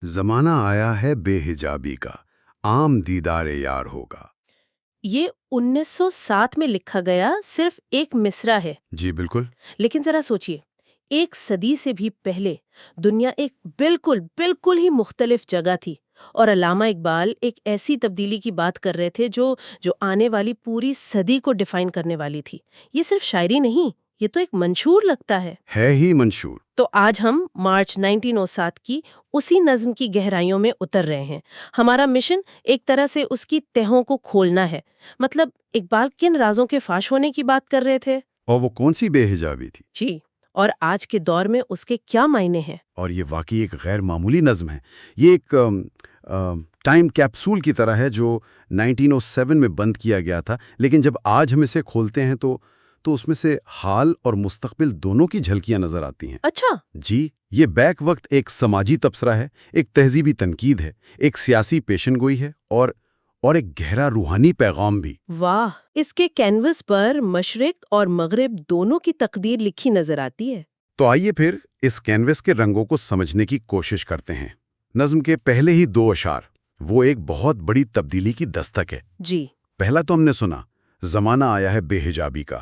زمانہ آیا ہے بے حجابی کا، عام دیدار یار ہوگا۔ یہ 1907 میں لکھا گیا صرف ایک مصرع ہے، جی بالکل۔ لیکن ذرا سوچئے، ایک صدی سے بھی پہلے دنیا ایک بالکل بالکل ہی مختلف جگہ تھی، اور علامہ اقبال ایک ایسی تبدیلی کی بات کر رہے تھے جو آنے والی پوری صدی کو ڈیفائن کرنے والی تھی۔ یہ صرف شاعری نہیں، یہ تو ایک منشور لگتا ہے ہی منشور۔ تو آج ہم مارچ 1907 کی اسی نظم کی گہرائیوں میں اتر رہے ہیں۔ ہمارا مشن ایک طرح سے اس کی تہوں کو کھولنا ہے۔ مطلب اقبال کن رازوں کے فاش ہونے کی بات کر رہے تھے؟ اور وہ کون سی بے حجابی تھی؟ جی، اور آج کے دور میں اس کے کیا معنی ہیں؟ اور یہ واقعی ایک غیر معمولی نظم ہے۔ یہ ایک ٹائم کیپسول کی طرح ہے جو 1907 میں بند کیا گیا تھا، لیکن جب آج ہم اسے کھولتے ہیں تو اس میں سے حال اور مستقبل دونوں کی جھلکیاں نظر آتی ہیں۔ اچھا، جی، یہ بیک وقت ایک سماجی تبصرہ ہے، ایک تہذیبی تنقید ہے، ایک سیاسی پیشن گوئی ہے اور ایک گہرا روحانی پیغام بھی۔ واہ! اس کے کینوس پر مشرق اور مغرب دونوں کی تقدیر لکھی نظر آتی ہے۔ تو آئیے پھر اس کینوس کے رنگوں کو سمجھنے کی کوشش کرتے ہیں۔ نظم کے پہلے ہی 2 اشعار وہ ایک بہت بڑی تبدیلی کی دستک ہے۔ جی، پہلا تو ہم نے سنا، زمانہ آیا ہے بے حجابی کا،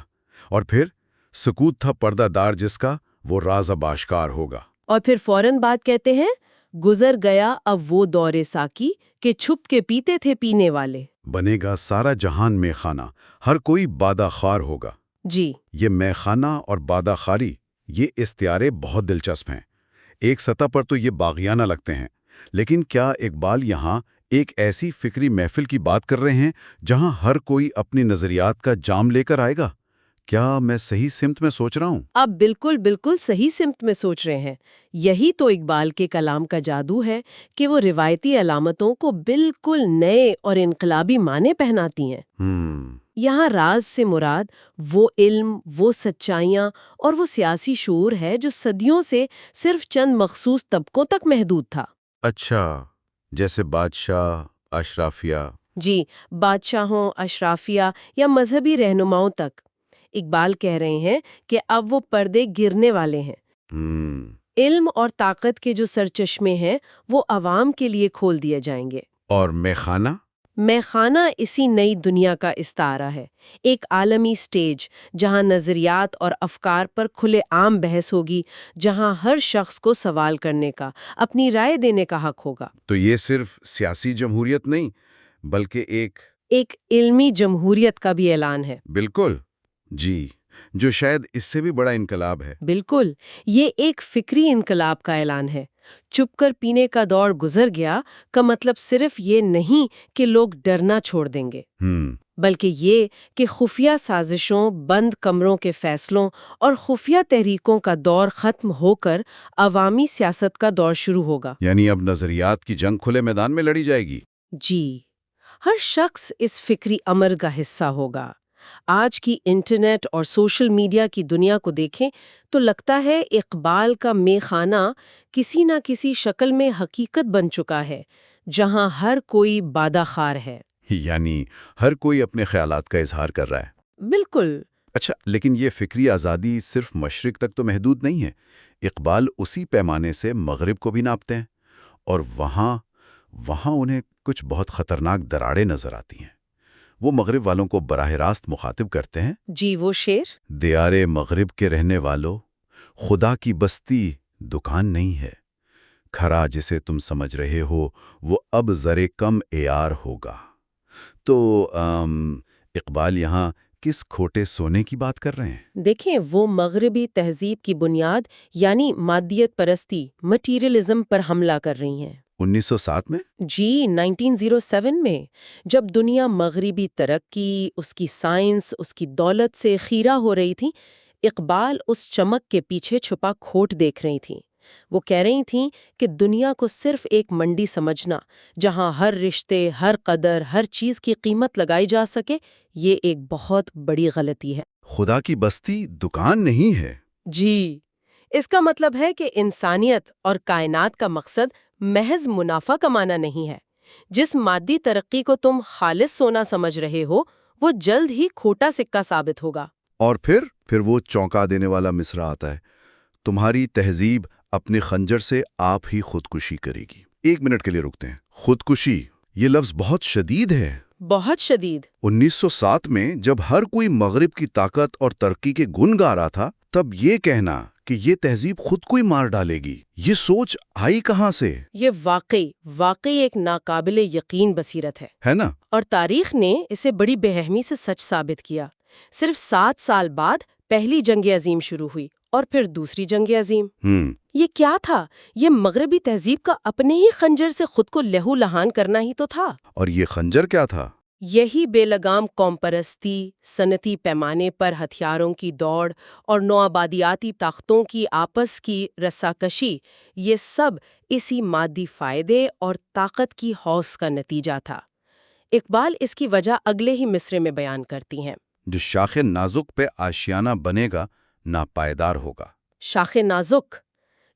اور پھر سکوت تھا پردہ دار جس کا، وہ راز اب آشکار ہوگا۔ اور پھر فوراً بعد کہتے ہیں، گزر گیا اب وہ دور ساقی کہ چھپ کے پیتے تھے پینے والے۔ بنے گا سارا جہان میں خانہ، ہر کوئی بادہ خوار ہوگا۔ جی، یہ میں خانہ اور بادہ خاری، یہ استعارے بہت دلچسپ ہیں۔ ایک سطح پر تو یہ باغیانہ لگتے ہیں، لیکن کیا اقبال یہاں ایک ایسی فکری محفل کی بات کر رہے ہیں جہاں ہر کوئی اپنی نظریات کا جام لے کر آئے گا؟ کیا میں صحیح سمت میں سوچ رہا ہوں؟ آپ بالکل بالکل صحیح سمت میں سوچ رہے ہیں۔ یہی تو اقبال کے کلام کا جادو ہے کہ وہ روایتی علامتوں کو بالکل نئے اور انقلابی معنی پہناتی ہیں۔ یہاں راز سے مراد وہ علم، وہ سچائیاں اور وہ سیاسی شعور ہے جو صدیوں سے صرف چند مخصوص طبقوں تک محدود تھا۔ اچھا، جیسے بادشاہ، اشرافیہ۔ جی، بادشاہوں، اشرافیہ یا مذہبی رہنماؤں تک۔ اقبال کہہ رہے ہیں کہ اب وہ پردے گرنے والے ہیں۔ علم اور طاقت کے جو سرچشمے ہیں وہ عوام کے لیے کھول دیے جائیں گے۔ اور میخانہ؟ میخانہ اسی نئی دنیا کا استعارہ ہے، ایک عالمی سٹیج جہاں نظریات اور افکار پر کھلے عام بحث ہوگی، جہاں ہر شخص کو سوال کرنے کا، اپنی رائے دینے کا حق ہوگا۔ تو یہ صرف سیاسی جمہوریت نہیں، بلکہ ایک علمی جمہوریت کا بھی اعلان ہے۔ بالکل، جی، جو شاید اس سے بھی بڑا انقلاب ہے۔ بالکل، یہ ایک فکری انقلاب کا اعلان ہے۔ چپ کر پینے کا دور گزر گیا کا مطلب صرف یہ نہیں کہ لوگ ڈرنا چھوڑ دیں گے، بلکہ یہ کہ خفیہ سازشوں، بند کمروں کے فیصلوں اور خفیہ تحریکوں کا دور ختم ہو کر عوامی سیاست کا دور شروع ہوگا۔ یعنی اب نظریات کی جنگ کھلے میدان میں لڑی جائے گی۔ جی، ہر شخص اس فکری عمل کا حصہ ہوگا۔ آج کی انٹرنیٹ اور سوشل میڈیا کی دنیا کو دیکھیں تو لگتا ہے اقبال کا میخانہ کسی نہ کسی شکل میں حقیقت بن چکا ہے، جہاں ہر کوئی بادہ خار ہے۔ یعنی ہر کوئی اپنے خیالات کا اظہار کر رہا ہے۔ بالکل۔ اچھا، لیکن یہ فکری آزادی صرف مشرق تک تو محدود نہیں ہے۔ اقبال اسی پیمانے سے مغرب کو بھی ناپتے ہیں، اور وہاں انہیں کچھ بہت خطرناک دراڑیں نظر آتی ہیں۔ وہ مغرب والوں کو براہ راست مخاطب کرتے ہیں۔ جی، وہ شعر، دیار مغرب کے رہنے والوں، خدا کی بستی دکان نہیں ہے، کھرا جسے تم سمجھ رہے ہو وہ اب ذرے کم عیار ہوگا۔ تو اقبال یہاں کس کھوٹے سونے کی بات کر رہے ہیں؟ دیکھیں، وہ مغربی تہذیب کی بنیاد یعنی مادیت پرستی، مٹیریلزم پر حملہ کر رہی ہیں۔ 1907 میں؟ جی، 1907 میں، جب دنیا مغربی ترقی، اس کی سائنس، اس کی دولت سے خیرہ ہو رہی تھی، اقبال اس چمک کے پیچھے چھپا کھوٹ دیکھ رہی تھیں۔ وہ کہہ رہی تھیں کہ دنیا کو صرف ایک منڈی سمجھنا، جہاں ہر رشتے، ہر قدر، ہر چیز کی قیمت لگائی جا سکے، یہ ایک بہت بڑی غلطی ہے۔ خدا کی بستی دکان نہیں ہے؟ جی، اس کا مطلب ہے کہ انسانیت اور کائنات کا مقصد محض منافع کمانا نہیں ہے۔ جس مادی ترقی کو تم خالص سونا سمجھ رہے ہو، وہ جلد ہی کھوٹا سکہ ثابت ہوگا۔ اور پھر وہ چونکا دینے والا مصرع آتا ہے، تمہاری تہذیب اپنے خنجر سے آپ ہی خودکشی کرے گی۔ ایک منٹ کے لیے رکتے ہیں. خودکشی، یہ لفظ بہت شدید ہے. بہت شدید. 1907 میں جب ہر کوئی مغرب کی طاقت اور ترقی کے گن گا رہا تھا، تب یہ کہنا کہ یہ تہذیب خود کو ہی مار ڈالے گی، یہ سوچ آئی کہاں سے؟ یہ واقعی ایک ناقابل یقین بصیرت ہے نا؟ اور تاریخ نے اسے بڑی بے رحمی سے سچ ثابت کیا. صرف 7 سال بعد پہلی جنگ عظیم شروع ہوئی اور پھر دوسری جنگ عظیم. یہ کیا تھا؟ یہ مغربی تہذیب کا اپنے ہی خنجر سے خود کو لہو لہان کرنا ہی تو تھا. اور یہ خنجر کیا تھا؟ یہی بے لگام قوم پرستی، صنعتی پیمانے پر ہتھیاروں کی دوڑ اور نوآبادیاتی طاقتوں کی آپس کی رساکشی، یہ سب اسی مادی فائدے اور طاقت کی ہوس کا نتیجہ تھا. اقبال اس کی وجہ اگلے ہی مصرعے میں بیان کرتی ہیں. جو شاخ نازک پہ آشیانہ بنے گا، ناپائیدار ہوگا. شاخ نازک،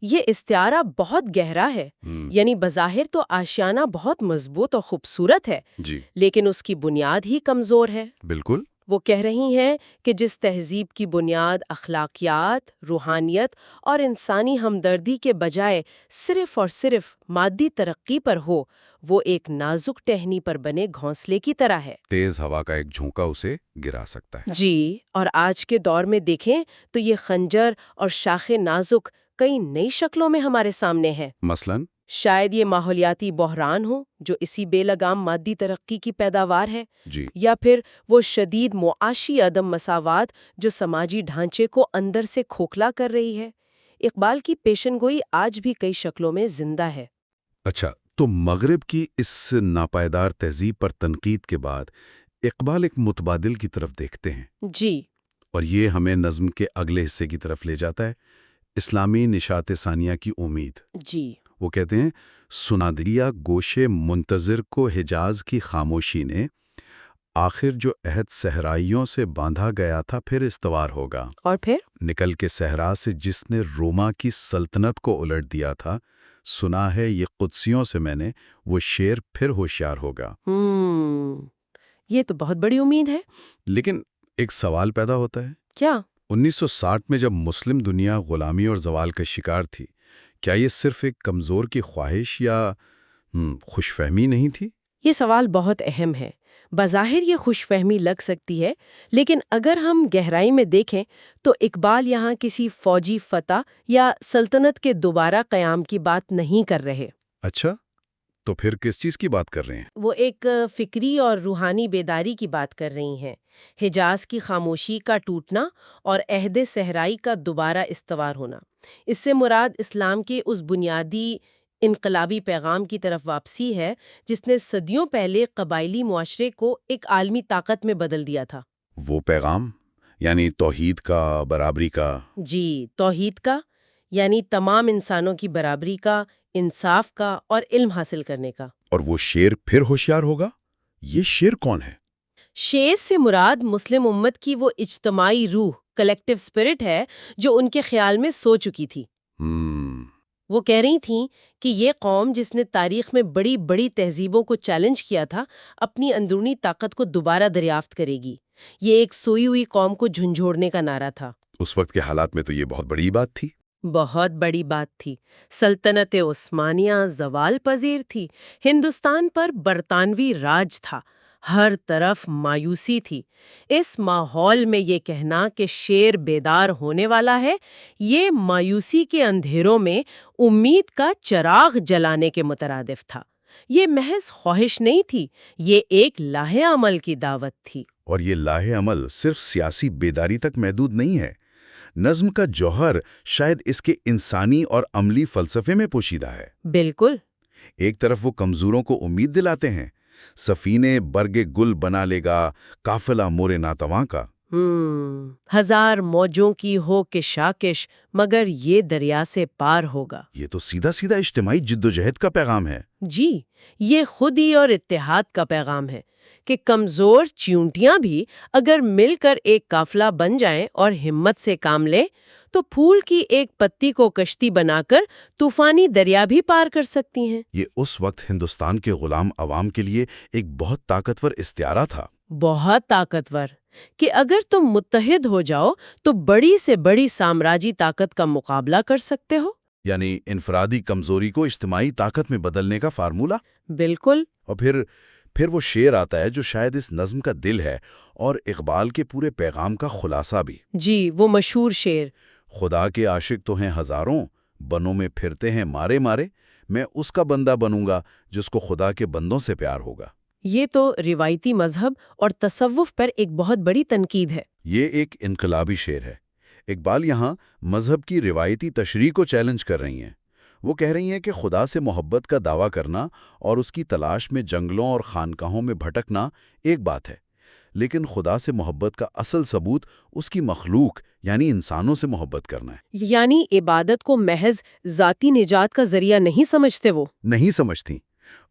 یہ استعارہ بہت گہرا ہے. یعنی بظاہر تو آشیانہ بہت مضبوط اور خوبصورت ہے، جی، لیکن اس کی بنیاد ہی کمزور ہے. بالکل. وہ کہہ رہی ہیں کہ جس تہذیب کی بنیاد اخلاقیات، روحانیت اور انسانی ہمدردی کے بجائے صرف اور صرف مادی ترقی پر ہو، وہ ایک نازک ٹہنی پر بنے گھونسلے کی طرح ہے. تیز ہوا کا ایک جھونکا اسے گرا سکتا ہے. جی، اور آج کے دور میں دیکھیں تو یہ خنجر اور شاخ نازک کئی نئی شکلوں میں ہمارے سامنے ہے. مثلاً شاید یہ ماحولیاتی بحران ہو جو اسی بے لگام مادی ترقی کی پیداوار ہے، جی، یا پھر وہ شدید معاشی عدم مساوات جو سماجی ڈھانچے کو اندر سے کھوکھلا کر رہی ہے. اقبال کی پیشن گوئی آج بھی کئی شکلوں میں زندہ ہے. اچھا، تو مغرب کی اس ناپائیدار تہذیب پر تنقید کے بعد اقبال ایک متبادل کی طرف دیکھتے ہیں. جی، اور یہ ہمیں نظم کے اگلے حصے کی طرف لے جاتا ہے، اسلامی نشاط ثانیہ کی امید. جی، وہ کہتے ہیں، سنا دیا گوشے منتظر کو حجاز کی خاموشی نے، آخر جو عہد صحرائیوں سے باندھا گیا تھا پھر استوار ہوگا. اور پھر نکل کے صحرا سے جس نے روما کی سلطنت کو الٹ دیا تھا، سنا ہے یہ قدسیوں سے میں نے، وہ شیر پھر ہوشیار ہوگا. یہ تو بہت بڑی امید ہے. لیکن ایک سوال پیدا ہوتا ہے. کیا؟ 1960 میں جب مسلم دنیا غلامی اور زوال کا شکار تھی، کیا یہ صرف ایک کمزور کی خواہش یا خوش فہمی نہیں تھی؟ یہ سوال بہت اہم ہے. بظاہر یہ خوش فہمی لگ سکتی ہے، لیکن اگر ہم گہرائی میں دیکھیں تو اقبال یہاں کسی فوجی فتح یا سلطنت کے دوبارہ قیام کی بات نہیں کر رہے. اچھا، تو پھر کس چیز کی بات کر رہے ہیں؟ وہ ایک فکری اور روحانی بیداری کی بات کر رہی ہیں. حجاز کی خاموشی کا ٹوٹنا اور عہد صحرائی کا دوبارہ استوار ہونا. اس سے مراد اسلام کے اس بنیادی انقلابی پیغام کی طرف واپسی ہے جس نے صدیوں پہلے قبائلی معاشرے کو ایک عالمی طاقت میں بدل دیا تھا. وہ پیغام یعنی توحید کا، برابری کا؟ جی، توحید کا، یعنی تمام انسانوں کی برابری کا، انصاف کا اور علم حاصل کرنے کا. اور وہ شیر پھر ہوشیار ہوگا، یہ شیر کون ہے؟ شیر سے مراد مسلم امت کی وہ اجتماعی روح، کلیکٹیو اسپرٹ ہے جو ان کے خیال میں سو چکی تھی. وہ کہہ رہی تھیں کہ یہ قوم جس نے تاریخ میں بڑی بڑی تہذیبوں کو چیلنج کیا تھا، اپنی اندرونی طاقت کو دوبارہ دریافت کرے گی. یہ ایک سوئی ہوئی قوم کو جھنجھوڑنے کا نعرہ تھا. اس وقت کے حالات میں تو یہ بہت بڑی بات تھی. بہت بڑی بات تھی. سلطنت عثمانیہ زوال پذیر تھی. ہندوستان پر برطانوی راج تھا. ہر طرف مایوسی تھی. اس ماحول میں یہ کہنا کہ شیر بیدار ہونے والا ہے، یہ مایوسی کے اندھیروں میں امید کا چراغ جلانے کے مترادف تھا. یہ محض خواہش نہیں تھی، یہ ایک لاہ عمل کی دعوت تھی. اور یہ لاہ عمل صرف سیاسی بیداری تک محدود نہیں ہے. نظم کا جوہر شاید اس کے انسانی اور عملی فلسفے میں پوشیدہ ہے. بالکل. ایک طرف وہ کمزوروں کو امید دلاتے ہیں، سفینے برگ گل بنا لے گا قافلہ مورے ناتواں کا. ہزار موجوں کی ہو کہ شاکش، مگر یہ دریا سے پار ہوگا. یہ تو سیدھا سیدھا اجتماعی جدوجہد کا پیغام ہے. جی، یہ خودی اور اتحاد کا پیغام ہے کہ کمزور چیونٹیاں بھی اگر مل کر ایک قافلہ بن جائیں اور ہمت سے کام لیں تو پھول کی ایک پتی کو کشتی بنا کر طوفانی دریا بھی پار کر سکتی ہیں. یہ اس وقت ہندوستان کے غلام عوام کے لیے ایک بہت طاقتور استعارہ تھا. بہت طاقتور، کہ اگر تم متحد ہو جاؤ تو بڑی سے بڑی سامراجی طاقت کا مقابلہ کر سکتے ہو. یعنی انفرادی کمزوری کو اجتماعی طاقت میں بدلنے کا فارمولہ۔ بالکل۔ اور پھر وہ شعر آتا ہے جو شاید اس نظم کا دل ہے اور اقبال کے پورے پیغام کا خلاصہ بھی۔ جی، وہ مشہور شعر، خدا کے عاشق تو ہیں ہزاروں، بنوں میں پھرتے ہیں مارے مارے، میں اس کا بندہ بنوں گا جس کو خدا کے بندوں سے پیار ہوگا۔ یہ تو روایتی مذہب اور تصوف پر ایک بہت بڑی تنقید ہے۔ یہ ایک انقلابی شعر ہے۔ اقبال یہاں مذہب کی روایتی تشریح کو چیلنج کر رہی ہیں۔ وہ کہہ رہی ہیں کہ خدا سے محبت کا دعویٰ کرنا اور اس کی تلاش میں جنگلوں اور خانقاہوں میں بھٹکنا ایک بات ہے، لیکن خدا سے محبت کا اصل ثبوت اس کی مخلوق یعنی انسانوں سے محبت کرنا ہے۔ یعنی عبادت کو محض ذاتی نجات کا ذریعہ نہیں سمجھتے وہ؟ نہیں سمجھتی۔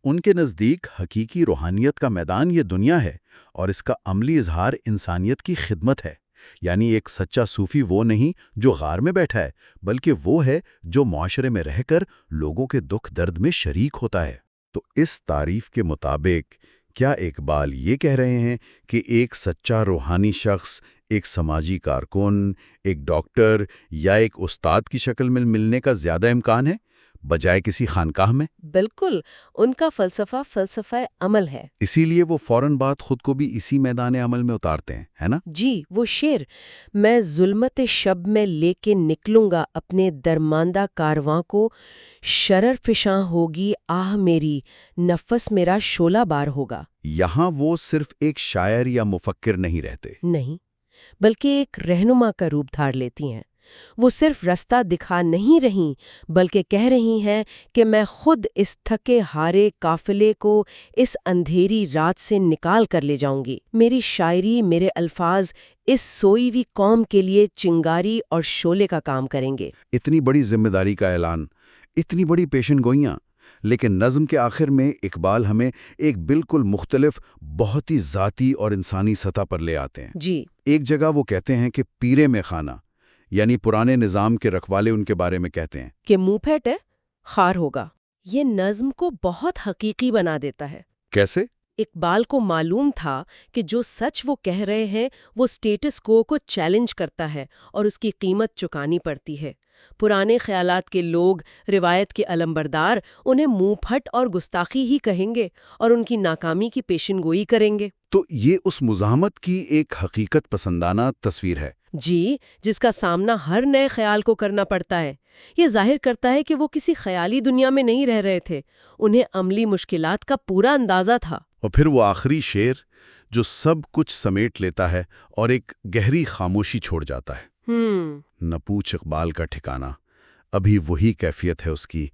ان کے نزدیک حقیقی روحانیت کا میدان یہ دنیا ہے اور اس کا عملی اظہار انسانیت کی خدمت ہے۔ یعنی ایک سچا صوفی وہ نہیں جو غار میں بیٹھا ہے، بلکہ وہ ہے جو معاشرے میں رہ کر لوگوں کے دکھ درد میں شریک ہوتا ہے۔ تو اس تعریف کے مطابق کیا اقبال یہ کہہ رہے ہیں کہ ایک سچا روحانی شخص ایک سماجی کارکن، ایک ڈاکٹر یا ایک استاد کی شکل میں ملنے کا زیادہ امکان ہے بجائے کسی خانقاہ میں؟ بالکل، ان کا فلسفہ عمل ہے۔ اسی لیے وہ فوراً بات خود کو بھی اسی میدان عمل میں اتارتے ہیں، ہے نا؟ جی، وہ شعر، میں ظلمت شب میں لے کے نکلوں گا اپنے درماندہ کارواں کو، شرر فشاں ہوگی آہ میری، نفس میرا شعلہ بار ہوگا۔ یہاں وہ صرف ایک شاعر یا مفکر نہیں رہتے۔ نہیں، بلکہ ایک رہنما کا روپ دھار لیتی ہیں۔ وہ صرف رستہ دکھا نہیں رہیں بلکہ کہہ رہی ہیں کہ میں خود اس تھکے ہارے قافلے کو اس اندھیری رات سے نکال کر لے جاؤں گی۔ میری شاعری، میرے الفاظ اس سوئی ہوئی قوم کے لیے چنگاری اور شعلے کا کام کریں گے۔ اتنی بڑی ذمہ داری کا اعلان، اتنی بڑی پیشن گوئیاں، لیکن نظم کے آخر میں اقبال ہمیں ایک بالکل مختلف، بہت ہی ذاتی اور انسانی سطح پر لے آتے ہیں۔ جی، ایک جگہ وہ کہتے ہیں کہ پیرے میں خانہ یعنی پرانے نظام کے رکھوالے ان کے بارے میں کہتے ہیں کہ منہ پھیٹے خار ہوگا۔ یہ نظم کو بہت حقیقی بنا دیتا ہے۔ کیسے؟ اقبال کو معلوم تھا کہ جو سچ وہ کہہ رہے ہیں وہ سٹیٹس کو چیلنج کرتا ہے اور اس کی قیمت چکانی پڑتی ہے۔ پرانے خیالات کے لوگ، روایت کے علمبردار، انہیں منہ پھٹ اور گستاخی ہی کہیں گے اور ان کی ناکامی کی پیشن گوئی کریں گے۔ تو یہ اس مزاحمت کی ایک حقیقت پسندانہ تصویر ہے۔ جی، جس کا سامنا ہر نئے خیال کو کرنا پڑتا ہے۔ یہ ظاہر کرتا ہے کہ وہ کسی خیالی دنیا میں نہیں رہ رہے تھے، انہیں عملی مشکلات کا پورا اندازہ تھا۔ اور پھر وہ آخری شعر جو سب کچھ سمیٹ لیتا ہے اور ایک گہری خاموشی چھوڑ جاتا ہے۔ نہ پوچھ اقبال کا ٹھکانہ، ابھی وہی کیفیت ہے اس کی،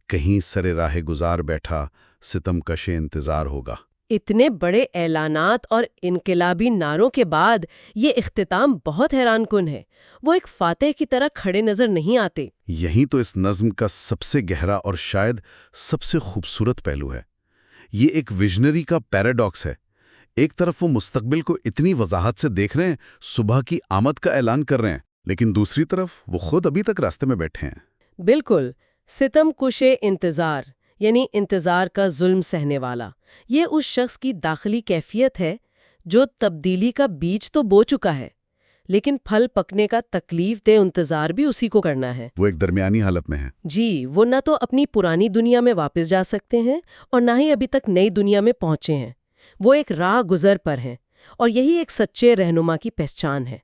کہیں سرے راہ گزار بیٹھا، ستم کش انتظار ہوگا۔ اتنے بڑے اعلانات اور انقلابی نعروں کے بعد یہ اختتام بہت حیران کن ہے۔ وہ ایک فاتح کی طرح کھڑے نظر نہیں آتے۔ یہی تو اس نظم کا سب سے گہرا اور شاید سب سے خوبصورت پہلو ہے۔ یہ ایک ویژنری کا پیراڈاکس ہے۔ ایک طرف وہ مستقبل کو اتنی وضاحت سے دیکھ رہے ہیں، صبح کی آمد کا اعلان کر رہے ہیں، لیکن دوسری طرف وہ خود ابھی تک راستے میں بیٹھے ہیں۔ بالکل، ستم کش انتظار یعنی انتظار کا ظلم سہنے والا، یہ اس شخص کی داخلی کیفیت ہے جو تبدیلی کا بیج تو بو چکا ہے، لیکن پھل پکنے کا تکلیف دہ انتظار بھی اسی کو کرنا ہے۔ وہ ایک درمیانی حالت میں ہے۔ جی، وہ نہ تو اپنی پرانی دنیا میں واپس جا سکتے ہیں اور نہ ہی ابھی تک نئی دنیا میں پہنچے ہیں۔ وہ ایک راہ گزر پر ہیں اور یہی ایک سچے رہنما کی پہچان ہے۔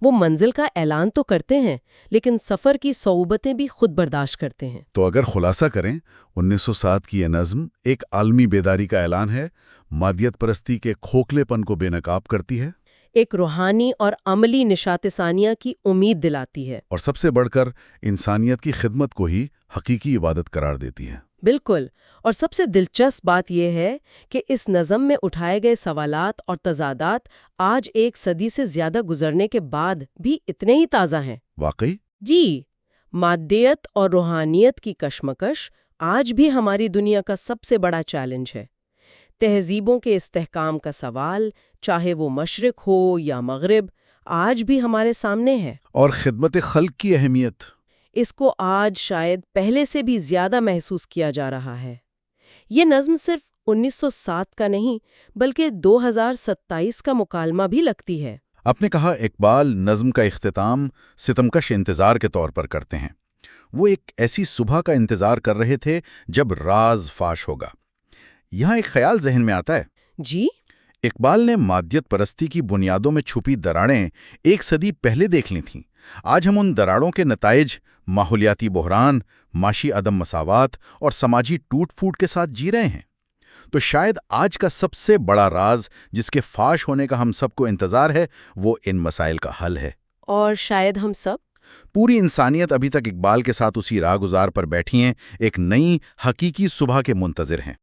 وہ منزل کا اعلان تو کرتے ہیں لیکن سفر کی صعوبتیں بھی خود برداشت کرتے ہیں۔ تو اگر خلاصہ کریں، 1907 کی یہ نظم ایک عالمی بیداری کا اعلان ہے، مادیت پرستی کے کھوکھلے پن کو بے نقاب کرتی ہے، ایک روحانی اور عملی نشاط ثانیہ کی امید دلاتی ہے، اور سب سے بڑھ کر انسانیت کی خدمت کو ہی حقیقی عبادت قرار دیتی ہے۔ بالکل، اور سب سے دلچسپ بات یہ ہے کہ اس نظم میں اٹھائے گئے سوالات اور تضادات آج ایک صدی سے زیادہ گزرنے کے بعد بھی اتنے ہی تازہ ہیں۔ واقعی؟ جی، مادیت اور روحانیت کی کشمکش آج بھی ہماری دنیا کا سب سے بڑا چیلنج ہے۔ تہذیبوں کے استحکام کا سوال، چاہے وہ مشرق ہو یا مغرب، آج بھی ہمارے سامنے ہے۔ اور خدمت خلق کی اہمیت، اس کو آج شاید پہلے سے بھی زیادہ محسوس کیا جا رہا ہے۔ یہ نظم صرف 1907 کا نہیں بلکہ 2027 کا مکالمہ بھی لگتی ہے۔ آپ نے کہا اقبال نظم کا اختتام ستمکش انتظار کے طور پر کرتے ہیں۔ وہ ایک ایسی صبح کا انتظار کر رہے تھے جب راز فاش ہوگا۔ یہاں ایک خیال ذہن میں آتا ہے۔ جی؟ اقبال نے مادیت پرستی کی بنیادوں میں چھپی دراڑیں ایک صدی پہلے دیکھ لی تھیں۔ آج ہم ان دراڑوں کے نتائج، ماحولیاتی بحران، معاشی عدم مساوات اور سماجی ٹوٹ پھوٹ کے ساتھ جی رہے ہیں۔ تو شاید آج کا سب سے بڑا راز جس کے فاش ہونے کا ہم سب کو انتظار ہے، وہ ان مسائل کا حل ہے۔ اور شاید ہم سب پوری انسانیت ابھی تک اقبال کے ساتھ اسی راہ گزار پر بیٹھی ہیں، ایک نئی حقیقی صبح کے منتظر ہیں۔